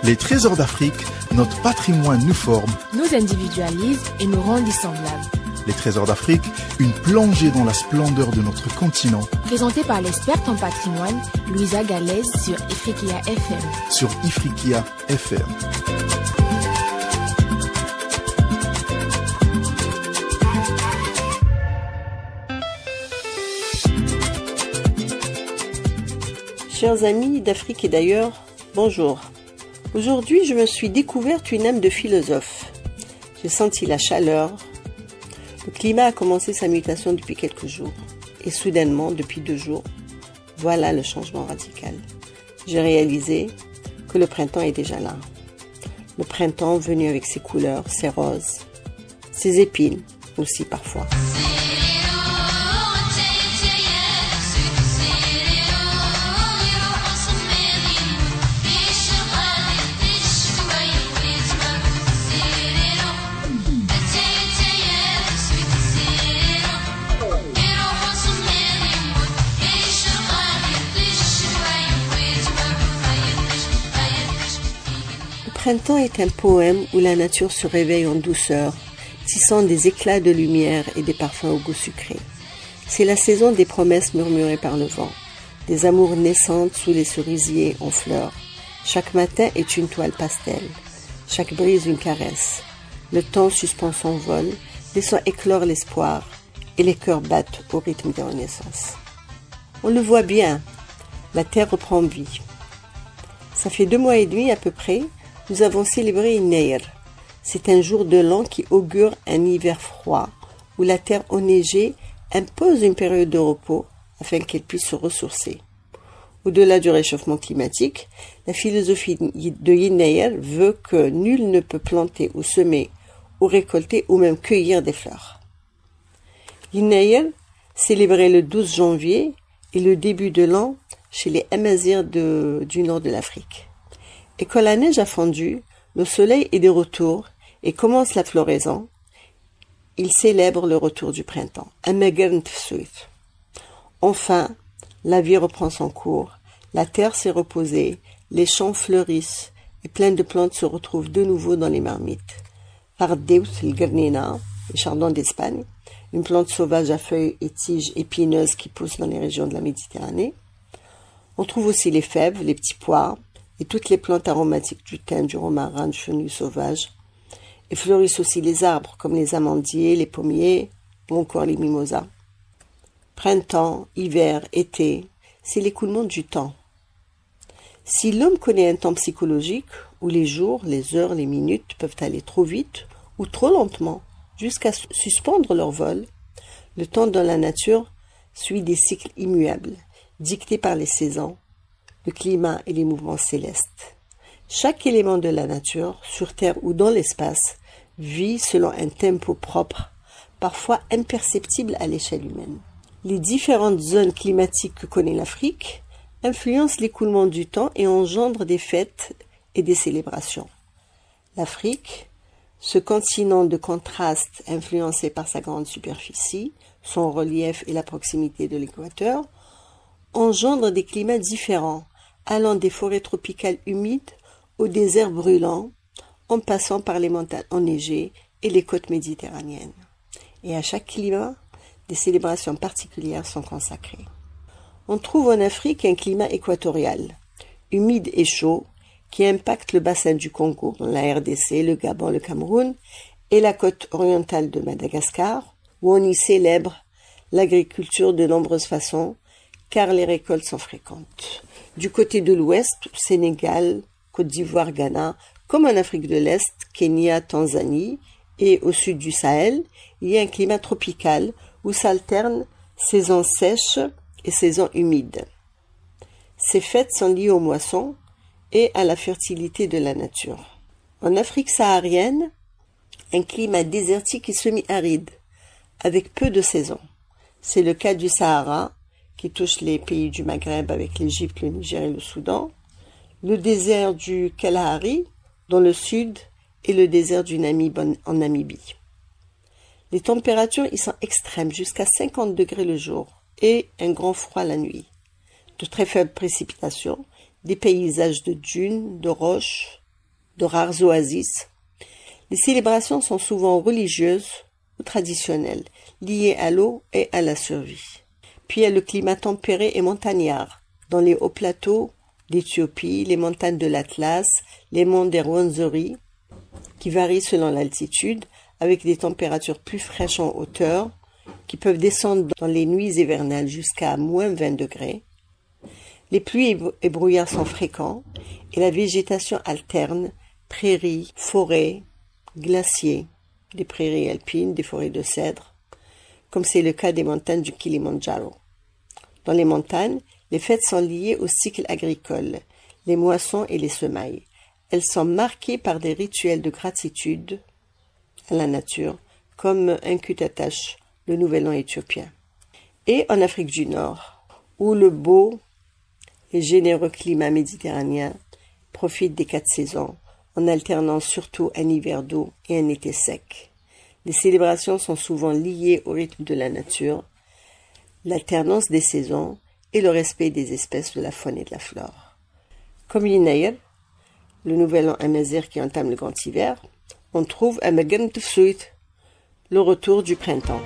Les trésors d'Afrique, notre patrimoine nous forme, nous individualise et nous rend dissemblables. Les trésors d'Afrique, une plongée dans la splendeur de notre continent. Présenté par l'experte en patrimoine, Louisa Galaise sur Ifriqiya FM. Sur Ifriqiya FM. Chers amis d'Afrique et d'ailleurs, bonjour. Aujourd'hui, je me suis découverte une âme de philosophe. J'ai senti la chaleur. Le climat a commencé sa mutation depuis quelques jours. Et soudainement, depuis 2 jours, voilà le changement radical. J'ai réalisé que le printemps est déjà là. Le printemps venu avec ses couleurs, ses roses, ses épines aussi parfois. Le printemps est un poème où la nature se réveille en douceur, tissant des éclats de lumière et des parfums au goût sucré. C'est la saison des promesses murmurées par le vent, des amours naissantes sous les cerisiers en fleurs. Chaque matin est une toile pastel, chaque brise une caresse. Le temps suspend son vol, laissant éclore l'espoir, et les cœurs battent au rythme des renaissances. On le voit bien, la terre reprend vie. Ça fait 2 mois et demi à peu près, nous avons célébré Inair. C'est un jour de l'an qui augure un hiver froid, où la terre enneigée impose une période de repos afin qu'elle puisse se ressourcer. Au-delà du réchauffement climatique, la philosophie de Inair veut que nul ne peut planter ou semer ou récolter ou même cueillir des fleurs. Inair, célébré le 12 janvier, est le début de l'an chez les Amazirs du nord de l'Afrique. Et quand la neige a fondu, le soleil est de retour et commence la floraison, il célèbre le retour du printemps. Enfin, la vie reprend son cours, la terre s'est reposée, les champs fleurissent et plein de plantes se retrouvent de nouveau dans les marmites. Fardeus el Gernena, le chardon d'Espagne, une plante sauvage à feuilles et tiges épineuses qui pousse dans les régions de la Méditerranée. On trouve aussi les fèves, les petits pois, et toutes les plantes aromatiques du thym, du romarin, du fenouil sauvage. Et fleurissent aussi les arbres, comme les amandiers, les pommiers, ou encore les mimosas. Printemps, hiver, été, c'est l'écoulement du temps. Si l'homme connaît un temps psychologique, où les jours, les heures, les minutes peuvent aller trop vite, ou trop lentement, jusqu'à suspendre leur vol, le temps dans la nature suit des cycles immuables, dictés par les saisons, le climat et les mouvements célestes. Chaque élément de la nature, sur Terre ou dans l'espace, vit selon un tempo propre, parfois imperceptible à l'échelle humaine. Les différentes zones climatiques que connaît l'Afrique influencent l'écoulement du temps et engendrent des fêtes et des célébrations. L'Afrique, ce continent de contraste influencé par sa grande superficie, son relief et la proximité de l'équateur, engendre des climats différents, allant des forêts tropicales humides aux déserts brûlants, en passant par les montagnes enneigées et les côtes méditerranéennes. Et à chaque climat, des célébrations particulières sont consacrées. On trouve en Afrique un climat équatorial, humide et chaud, qui impacte le bassin du Congo, la RDC, le Gabon, le Cameroun, et la côte orientale de Madagascar, où on y célèbre l'agriculture de nombreuses façons, car les récoltes sont fréquentes. Du côté de l'ouest, Sénégal, Côte d'Ivoire, Ghana, comme en Afrique de l'Est, Kenya, Tanzanie, et au sud du Sahel, il y a un climat tropical où s'alternent saisons sèches et saisons humides. Ces fêtes sont liées aux moissons et à la fertilité de la nature. En Afrique saharienne, un climat désertique et semi-aride, avec peu de saisons. C'est le cas du Sahara, qui touche les pays du Maghreb avec l'Égypte, le Niger et le Soudan, le désert du Kalahari dans le sud et le désert du Namib en Namibie. Les températures y sont extrêmes, jusqu'à 50 degrés le jour et un grand froid la nuit. De très faibles précipitations, des paysages de dunes, de roches de rares oasis. Les célébrations sont souvent religieuses ou traditionnelles, liées à l'eau et à la survie. Puis il y a le climat tempéré et montagnard, dans les hauts plateaux d'Éthiopie, les montagnes de l'Atlas, les monts des Rwenzori, qui varient selon l'altitude, avec des températures plus fraîches en hauteur, qui peuvent descendre dans les nuits hivernales jusqu'à moins 20 degrés. Les pluies et brouillards sont fréquents, et la végétation alterne, prairies, forêts, glaciers, des prairies alpines, des forêts de cèdres, comme c'est le cas des montagnes du Kilimandjaro. Dans les montagnes, les fêtes sont liées au cycle agricole, les moissons et les semailles. Elles sont marquées par des rituels de gratitude à la nature, comme un Kutatash, le nouvel an éthiopien. Et en Afrique du Nord, où le beau et généreux climat méditerranéen profite des 4 saisons, en alternant surtout un hiver doux et un été sec. Les célébrations sont souvent liées au rythme de la nature, l'alternance des saisons et le respect des espèces de la faune et de la flore. Comme l'Inaïr, le nouvel an amazigh qui entame le grand hiver, on trouve un Magan Tufsuit, le retour du printemps.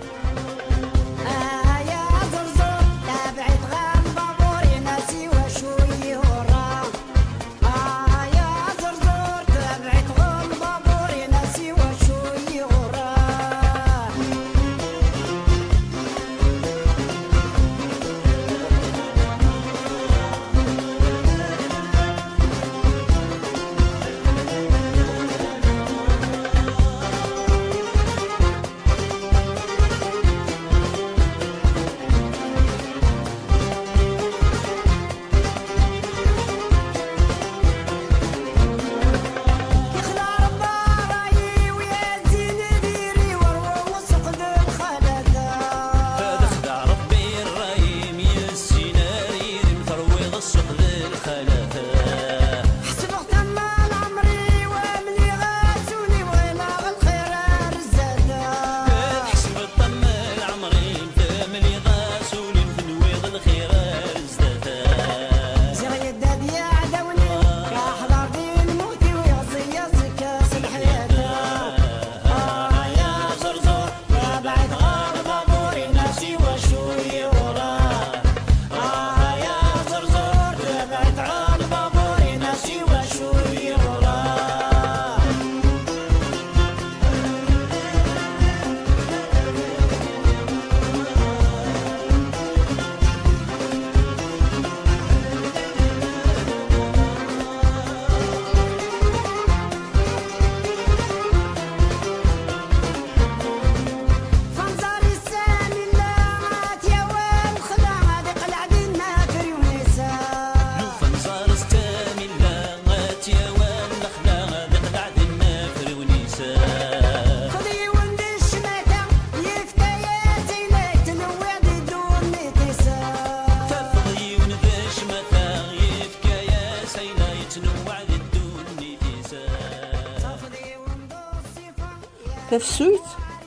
Tefsuit,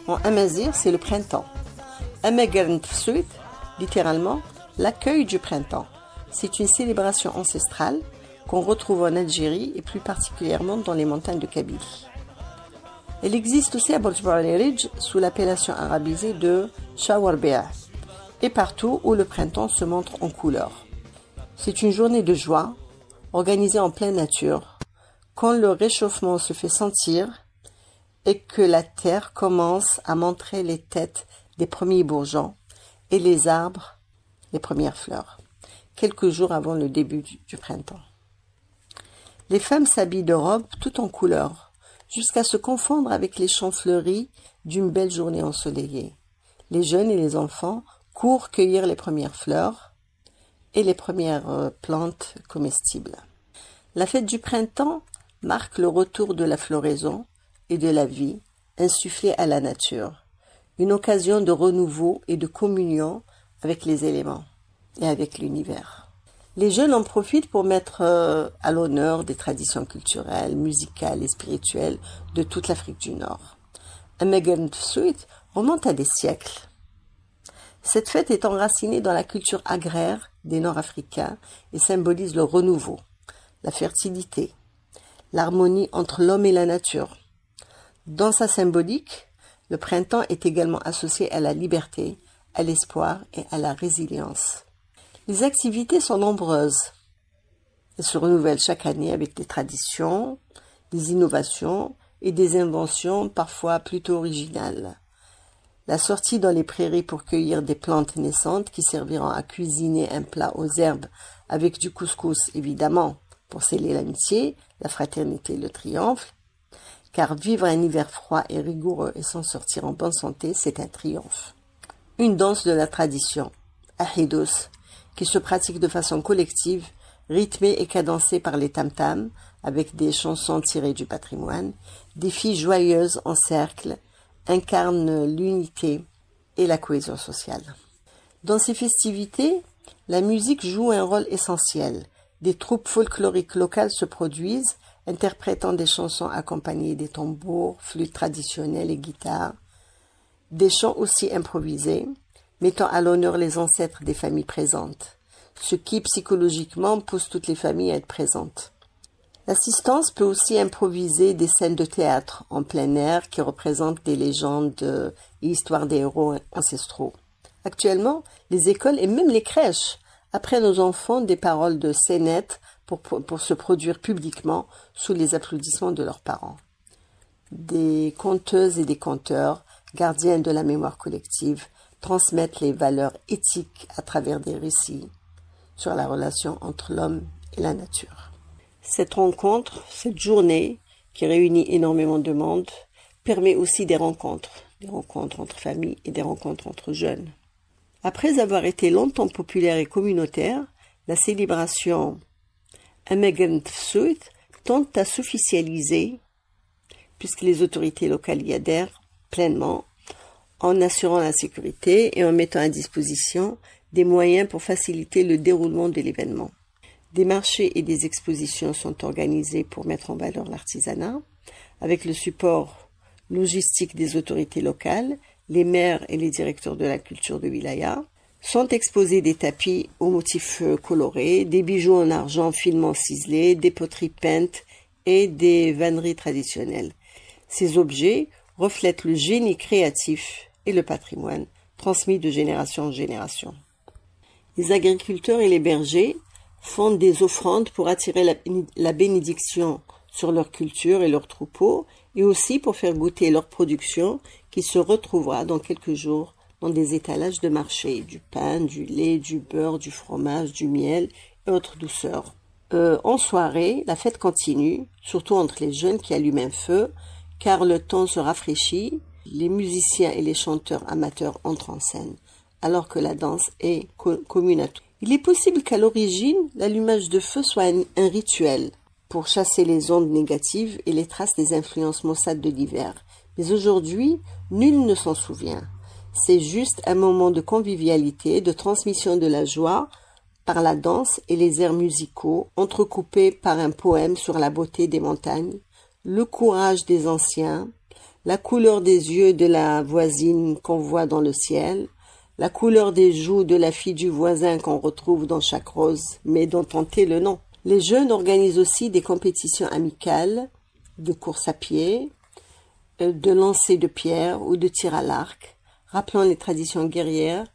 en amazigh, c'est le printemps. Amagern Tefsuit, littéralement, l'accueil du printemps. C'est une célébration ancestrale qu'on retrouve en Algérie et plus particulièrement dans les montagnes de Kabylie. Elle existe aussi à Borj sous l'appellation arabisée de Shawarbea et partout où le printemps se montre en couleur. C'est une journée de joie organisée en pleine nature quand le réchauffement se fait sentir et que la terre commence à montrer les têtes des premiers bourgeons et les arbres, les premières fleurs, quelques jours avant le début du printemps. Les femmes s'habillent de robes tout en couleurs, jusqu'à se confondre avec les champs fleuris d'une belle journée ensoleillée. Les jeunes et les enfants courent cueillir les premières fleurs et les premières plantes comestibles. La fête du printemps marque le retour de la floraison et de la vie insufflée à la nature, une occasion de renouveau et de communion avec les éléments et avec l'univers. Les jeunes en profitent pour mettre à l'honneur des traditions culturelles, musicales et spirituelles de toute l'Afrique du Nord. Un Magan Tefsuit remonte à des siècles. Cette fête est enracinée dans la culture agraire des Nord-Africains et symbolise le renouveau, la fertilité, l'harmonie entre l'homme et la nature. Dans sa symbolique, le printemps est également associé à la liberté, à l'espoir et à la résilience. Les activités sont nombreuses. Elles se renouvellent chaque année avec des traditions, des innovations et des inventions parfois plutôt originales. La sortie dans les prairies pour cueillir des plantes naissantes qui serviront à cuisiner un plat aux herbes avec du couscous évidemment pour sceller l'amitié, la fraternité et le triomphe, car vivre un hiver froid et rigoureux et s'en sortir en bonne santé, c'est un triomphe. Une danse de la tradition, Ahidous, qui se pratique de façon collective, rythmée et cadencée par les tam-tams, avec des chansons tirées du patrimoine, des filles joyeuses en cercle, incarne l'unité et la cohésion sociale. Dans ces festivités, la musique joue un rôle essentiel. Des troupes folkloriques locales se produisent, interprétant des chansons accompagnées des tambours, flûtes traditionnelles et guitares. Des chants aussi improvisés, mettant à l'honneur les ancêtres des familles présentes, ce qui psychologiquement pousse toutes les familles à être présentes. L'assistance peut aussi improviser des scènes de théâtre en plein air qui représentent des légendes et histoires des héros ancestraux. Actuellement, les écoles et même les crèches apprennent aux enfants des paroles de scénettes pour se produire publiquement sous les applaudissements de leurs parents. Des conteuses et des conteurs, gardiens de la mémoire collective, transmettent les valeurs éthiques à travers des récits sur la relation entre l'homme et la nature. Cette rencontre, cette journée qui réunit énormément de monde, permet aussi des rencontres entre familles et des rencontres entre jeunes. Après avoir été longtemps populaire et communautaire, la célébration Amegent Tfsut tente à s'officialiser, puisque les autorités locales y adhèrent pleinement, en assurant la sécurité et en mettant à disposition des moyens pour faciliter le déroulement de l'événement. Des marchés et des expositions sont organisés pour mettre en valeur l'artisanat, avec le support logistique des autorités locales, les maires et les directeurs de la culture de Wilaya. Sont exposés des tapis aux motifs colorés, des bijoux en argent finement ciselés, des poteries peintes et des vanneries traditionnelles. Ces objets reflètent le génie créatif et le patrimoine transmis de génération en génération. Les agriculteurs et les bergers font des offrandes pour attirer la bénédiction sur leur culture et leurs troupeaux, et aussi pour faire goûter leur production qui se retrouvera dans quelques jours dans des étalages de marché, du pain, du lait, du beurre, du fromage, du miel et autres douceurs. En soirée, la fête continue, surtout entre les jeunes qui allument un feu, car le temps se rafraîchit, les musiciens et les chanteurs amateurs entrent en scène, alors que la danse est commune à tous. Il est possible qu'à l'origine, l'allumage de feu soit un rituel pour chasser les ondes négatives et les traces des influences maussades de l'hiver. Mais aujourd'hui, nul ne s'en souvient. C'est juste un moment de convivialité, de transmission de la joie par la danse et les airs musicaux, entrecoupés par un poème sur la beauté des montagnes, le courage des anciens, la couleur des yeux de la voisine qu'on voit dans le ciel, la couleur des joues de la fille du voisin qu'on retrouve dans chaque rose, mais dont on tait le nom. Les jeunes organisent aussi des compétitions amicales, de course à pied, de lancer de pierre ou de tir à l'arc, rappelant les traditions guerrières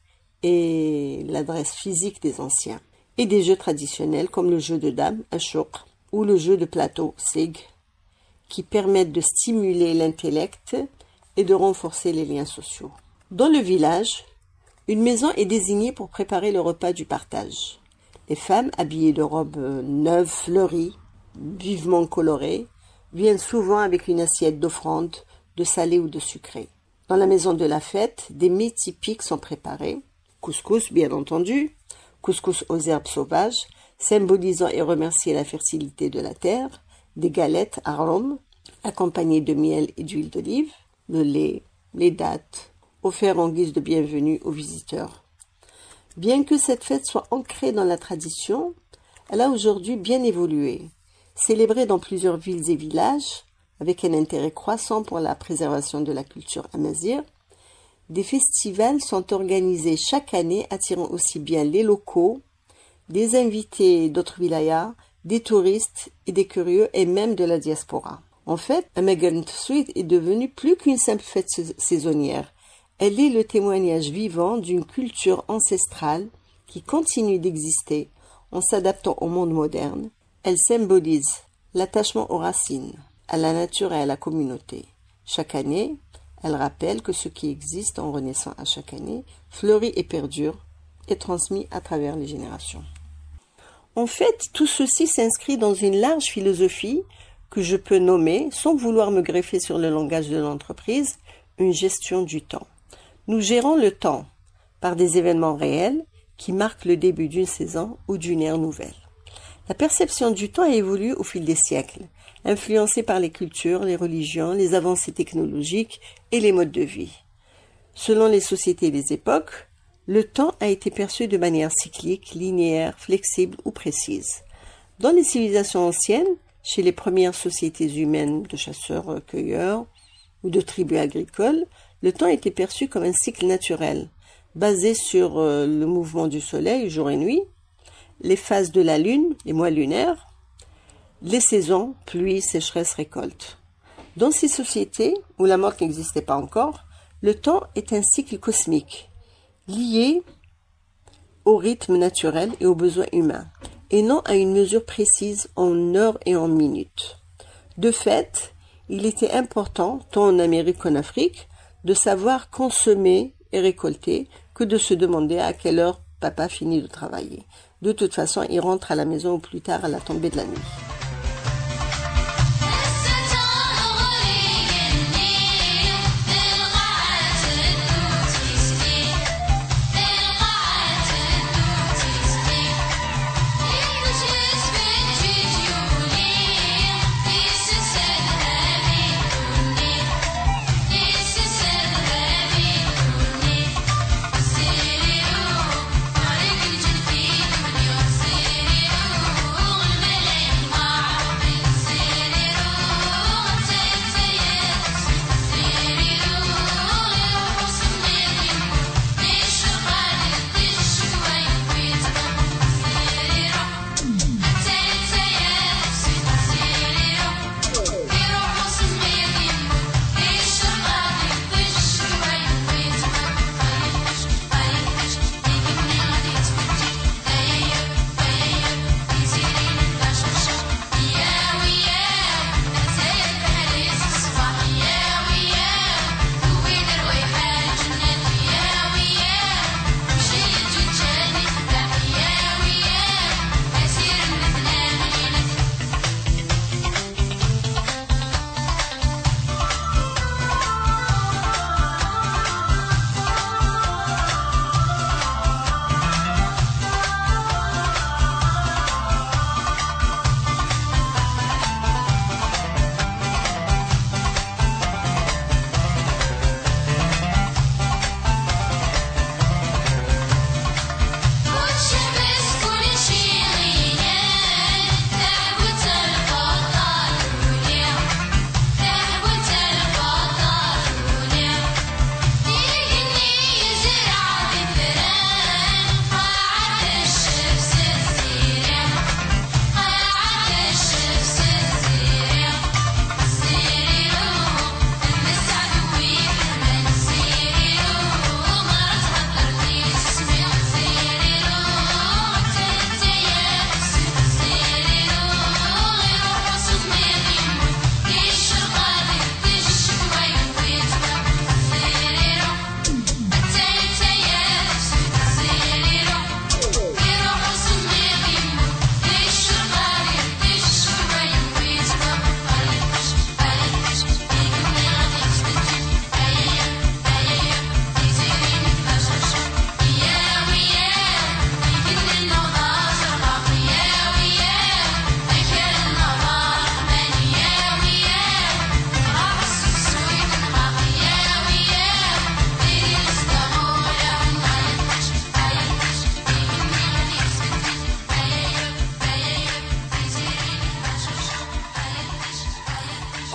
et l'adresse physique des anciens. Et des jeux traditionnels comme le jeu de dames, Ashok, ou le jeu de plateau, Sig, qui permettent de stimuler l'intellect et de renforcer les liens sociaux. Dans le village, une maison est désignée pour préparer le repas du partage. Les femmes, habillées de robes neuves, fleuries, vivement colorées, viennent souvent avec une assiette d'offrande, de salé ou de sucré. Dans la maison de la fête, des mets typiques sont préparés. Couscous, bien entendu, couscous aux herbes sauvages, symbolisant et remercier la fertilité de la terre, des galettes à rhum, accompagnées de miel et d'huile d'olive, le lait, les dattes, offerts en guise de bienvenue aux visiteurs. Bien que cette fête soit ancrée dans la tradition, elle a aujourd'hui bien évolué. Célébrée dans plusieurs villes et villages, avec un intérêt croissant pour la préservation de la culture amazigh, des festivals sont organisés chaque année attirant aussi bien les locaux, des invités d'autres wilayas, des touristes et des curieux et même de la diaspora. En fait, Immigrant Street est devenue plus qu'une simple fête saisonnière. Elle est le témoignage vivant d'une culture ancestrale qui continue d'exister en s'adaptant au monde moderne. Elle symbolise l'attachement aux racines, à la nature et à la communauté. Chaque année, elle rappelle que ce qui existe en renaissant à chaque année fleurit et perdure et transmis à travers les générations. En fait, tout ceci s'inscrit dans une large philosophie que je peux nommer, sans vouloir me greffer sur le langage de l'entreprise, une gestion du temps. Nous gérons le temps par des événements réels qui marquent le début d'une saison ou d'une ère nouvelle. La perception du temps a évolué au fil des siècles, influencée par les cultures, les religions, les avancées technologiques et les modes de vie. Selon les sociétés et les époques, le temps a été perçu de manière cyclique, linéaire, flexible ou précise. Dans les civilisations anciennes, chez les premières sociétés humaines de chasseurs-cueilleurs ou de tribus agricoles, le temps était perçu comme un cycle naturel, basé sur le mouvement du soleil, jour et nuit, les phases de la lune, les mois lunaires, les saisons, pluie, sécheresse, récolte. Dans ces sociétés, où la mort n'existait pas encore, le temps est un cycle cosmique, lié au rythme naturel et aux besoins humains, et non à une mesure précise en heures et en minutes. De fait, il était important, tant en Amérique qu'en Afrique, de savoir consommer et récolter que de se demander à quelle heure papa finit de travailler. De toute façon, il rentre à la maison au plus tard à la tombée de la nuit.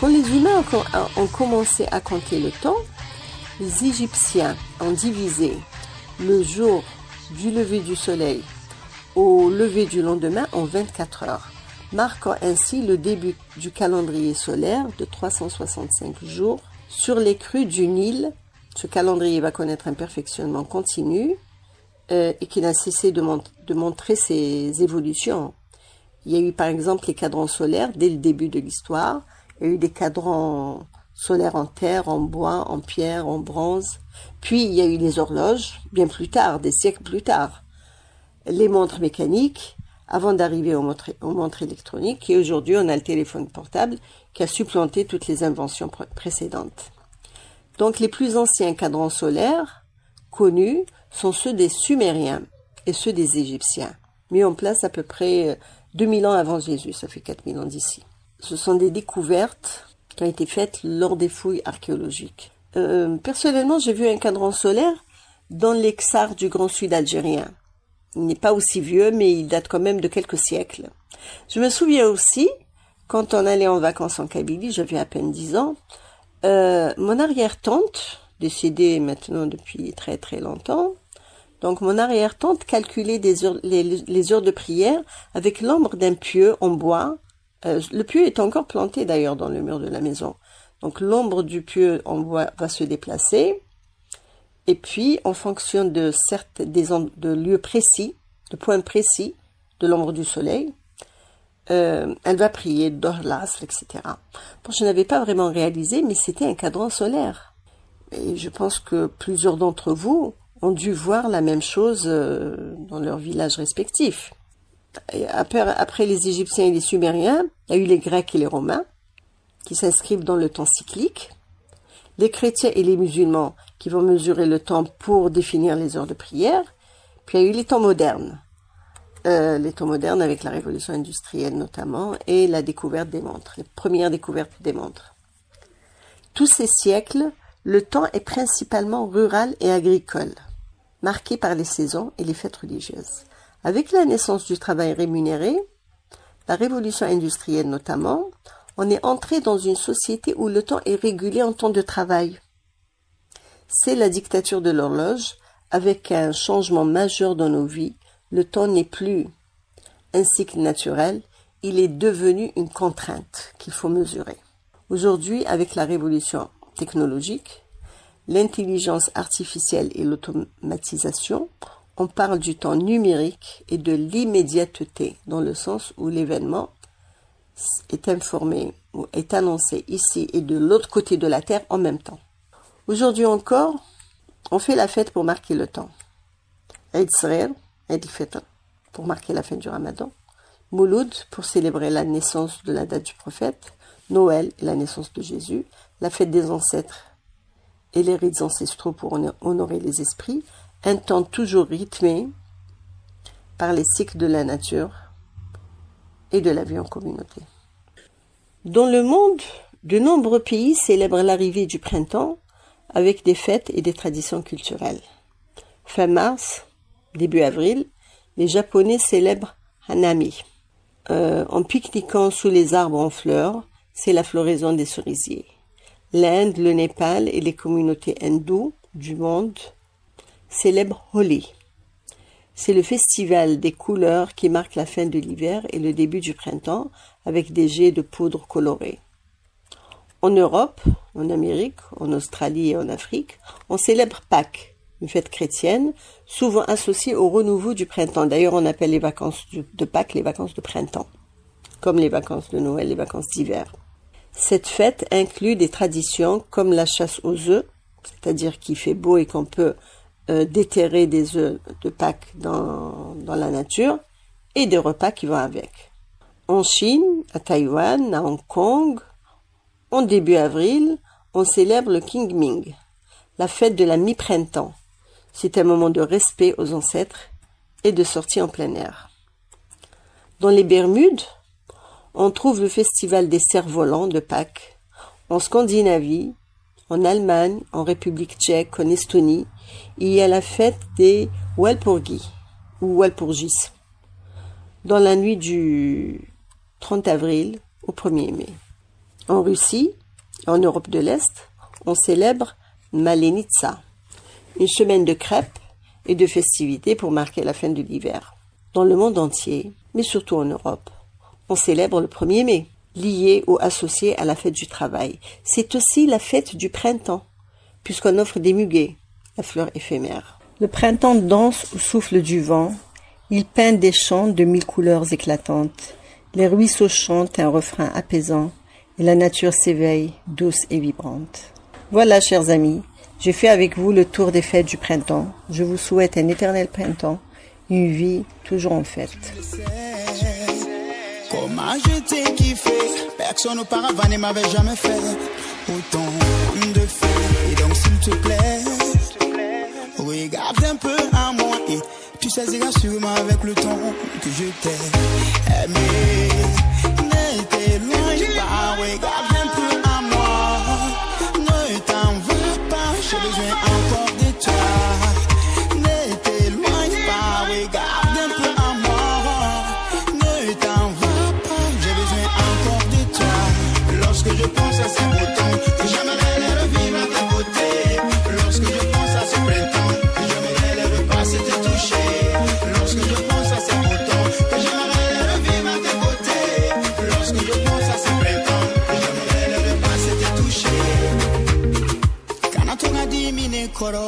Quand les humains ont commencé à compter le temps, les Égyptiens ont divisé le jour du lever du soleil au lever du lendemain en 24 heures. marquant ainsi le début du calendrier solaire de 365 jours sur les crues du Nil. Ce calendrier va connaître un perfectionnement continu et qui n'a cessé de montrer ses évolutions. Il y a eu par exemple les cadrans solaires dès le début de l'histoire. Il y a eu des cadrans solaires en terre, en bois, en pierre, en bronze. Puis il y a eu les horloges, bien plus tard, des siècles plus tard. Les montres mécaniques, avant d'arriver aux montres électroniques. Et aujourd'hui, on a le téléphone portable qui a supplanté toutes les inventions précédentes. Donc les plus anciens cadrans solaires connus sont ceux des Sumériens et ceux des Égyptiens, mis en place à peu près 2000 ans avant Jésus, ça fait 4000 ans d'ici. Ce sont des découvertes qui ont été faites lors des fouilles archéologiques. Personnellement, j'ai vu un cadran solaire dans l'Exar du Grand Sud algérien. Il n'est pas aussi vieux, mais il date quand même de quelques siècles. Je me souviens aussi, quand on allait en vacances en Kabylie, j'avais à peine 10 ans, mon arrière-tante, décédée maintenant depuis très très longtemps, donc mon arrière-tante calculait les heures de prière avec l'ombre d'un pieu en bois. Le pieu est encore planté d'ailleurs dans le mur de la maison. Donc l'ombre du pieu en bois va se déplacer. Et puis, en fonction de lieux précis, de points précis de l'ombre du soleil, elle va prier Dohr l'Asr, etc. Bon, je n'avais pas vraiment réalisé, mais c'était un cadran solaire. Et je pense que plusieurs d'entre vous ont dû voir la même chose dans leurs villages respectifs. Et après les Égyptiens et les Sumériens, il y a eu les Grecs et les Romains, qui s'inscrivent dans le temps cyclique, les chrétiens et les musulmans qui vont mesurer le temps pour définir les heures de prière, puis il y a eu les temps modernes avec la révolution industrielle notamment, et la découverte des montres, les premières découvertes des montres. Tous ces siècles, le temps est principalement rural et agricole, marqué par les saisons et les fêtes religieuses. Avec la naissance du travail rémunéré, la révolution industrielle notamment, on est entré dans une société où le temps est régulé en temps de travail. C'est la dictature de l'horloge, avec un changement majeur dans nos vies. Le temps n'est plus un cycle naturel, il est devenu une contrainte qu'il faut mesurer. Aujourd'hui, avec la révolution technologique, l'intelligence artificielle et l'automatisation, on parle du temps numérique et de l'immédiateté, dans le sens où l'événement est informé ou est annoncé ici et de l'autre côté de la Terre en même temps. Aujourd'hui encore, on fait la fête pour marquer le temps. Eid Sghir, Eid al-Fitr, pour marquer la fin du Ramadan. Mouloud, pour célébrer la naissance de la date du prophète. Noël, la naissance de Jésus. La fête des ancêtres et les rites ancestraux pour honorer les esprits. Un temps toujours rythmé par les cycles de la nature et de la vie en communauté. Dans le monde, de nombreux pays célèbrent l'arrivée du printemps avec des fêtes et des traditions culturelles. Fin mars, début avril, les Japonais célèbrent Hanami. En pique-niquant sous les arbres en fleurs, c'est la floraison des cerisiers. L'Inde, le Népal et les communautés hindoues du monde célèbrent Holi. C'est le festival des couleurs qui marque la fin de l'hiver et le début du printemps avec des jets de poudre colorée. En Europe, en Amérique, en Australie et en Afrique, on célèbre Pâques, une fête chrétienne, souvent associée au renouveau du printemps. D'ailleurs, on appelle les vacances de Pâques les vacances de printemps, comme les vacances de Noël, les vacances d'hiver. Cette fête inclut des traditions comme la chasse aux œufs, c'est-à-dire qu'il fait beau et qu'on peut déterrer des œufs de Pâques dans la nature, et des repas qui vont avec. En Chine, à Taïwan, à Hong Kong, en début avril, on célèbre le Qingming, la fête de la mi-printemps. C'est un moment de respect aux ancêtres et de sortie en plein air. Dans les Bermudes, on trouve le festival des cerfs-volants de Pâques. En Scandinavie, en Allemagne, en République tchèque, en Estonie, il y a la fête des Walpurgis ou Walpurgis, dans la nuit du 30 avril au 1er mai. En Russie, en Europe de l'Est, on célèbre Malenitsa, une semaine de crêpes et de festivités pour marquer la fin de l'hiver. Dans le monde entier, mais surtout en Europe, On célèbre le 1er mai, lié ou associé à la fête du travail. C'est aussi la fête du printemps, puisqu'on offre des muguets, la fleur éphémère. Le printemps danse au souffle du vent. Il peint des chants de 1000 couleurs éclatantes. Les ruisseaux chantent un refrain apaisant et la nature s'éveille, douce et vibrante. Voilà, chers amis, j'ai fait avec vous le tour des fêtes du printemps. Je vous souhaite un éternel printemps, une vie toujours en fête. Comment je t'ai kiffé, personne auparavant ne m'avait jamais fait autant de fêtes. Et donc s'il te plaît, regarde un peu à moi et tu saisiras sûrement avec le temps que je t'ai aimé. Ne t'éloigne pas, regarde un peu à moi. Ne t'en va pas, j'ai besoin encore de toi. Ne t'éloigne pas, regarde un peu à moi. Ne t'en va pas, j'ai besoin encore de toi. Lorsque je pense à ces beaux temps, que j'aimerais les revivre à tes côtés. Lorsque je pense à ce printemps, que j'aimerais les repasser, te toucher. Lorsque je pense à ces beaux temps, que j'aimerais les revivre à tes côtés. Lorsque je pense à ce printemps, que j'aimerais les repasser, te toucher. Kanatonga dimine koro,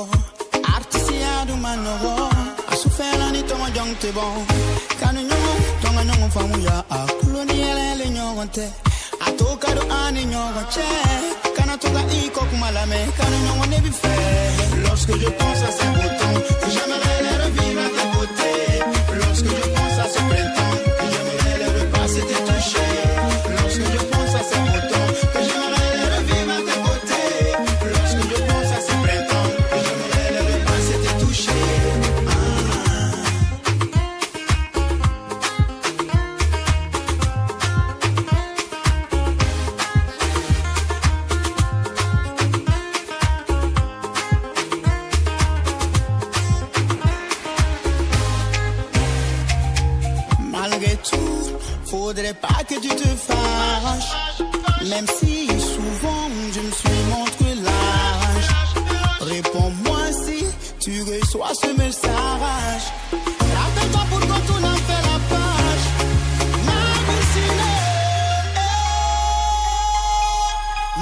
artisia du manoro. Asufela ni tonga jongte bon. Kanu nyongo, tonga nyongo famuya akuloni ele nyongonte. Atoka do ani nyongo che. Kanatonga iko kumalame, kanu nyongo nebi fe. Lorsque je pense à ces beaux temps, que j'aimerais les revivre à tes côtés. Lorsque je pense à ce printemps, que j'aimerais les repasser, te toucher. Lorsque je pense à ces beaux temps, que j'aimerais les revivre à tes côtés. Lorsque je pense à ce printemps, que j'aimerais les repasser, te toucher. Malgré tout, faudrait pas que tu te fâches. Même si souvent je me suis montré lâche. Réponds-moi si tu reçois ce message. Rappelle-toi pourquoi tu n'as fait la page. Ma destinée,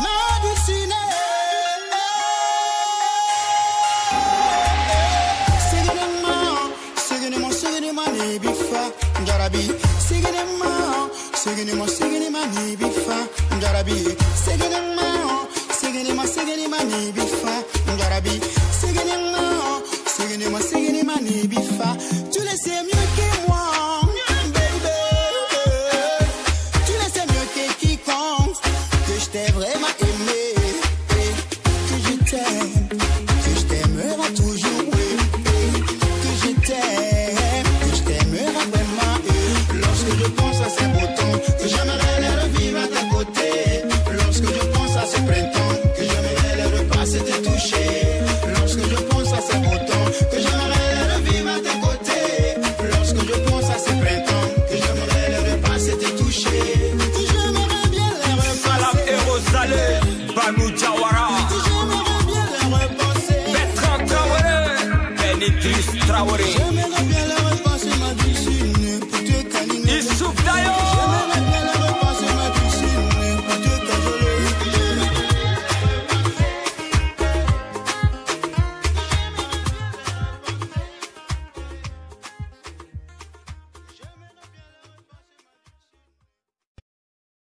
ma destinée. Siginema, ni bifa, njarabi. Siginema, ni bifa, njarabi. Siginema, ni bifa, njarabi. Siginema, ni bifa. Tu le sais mieux.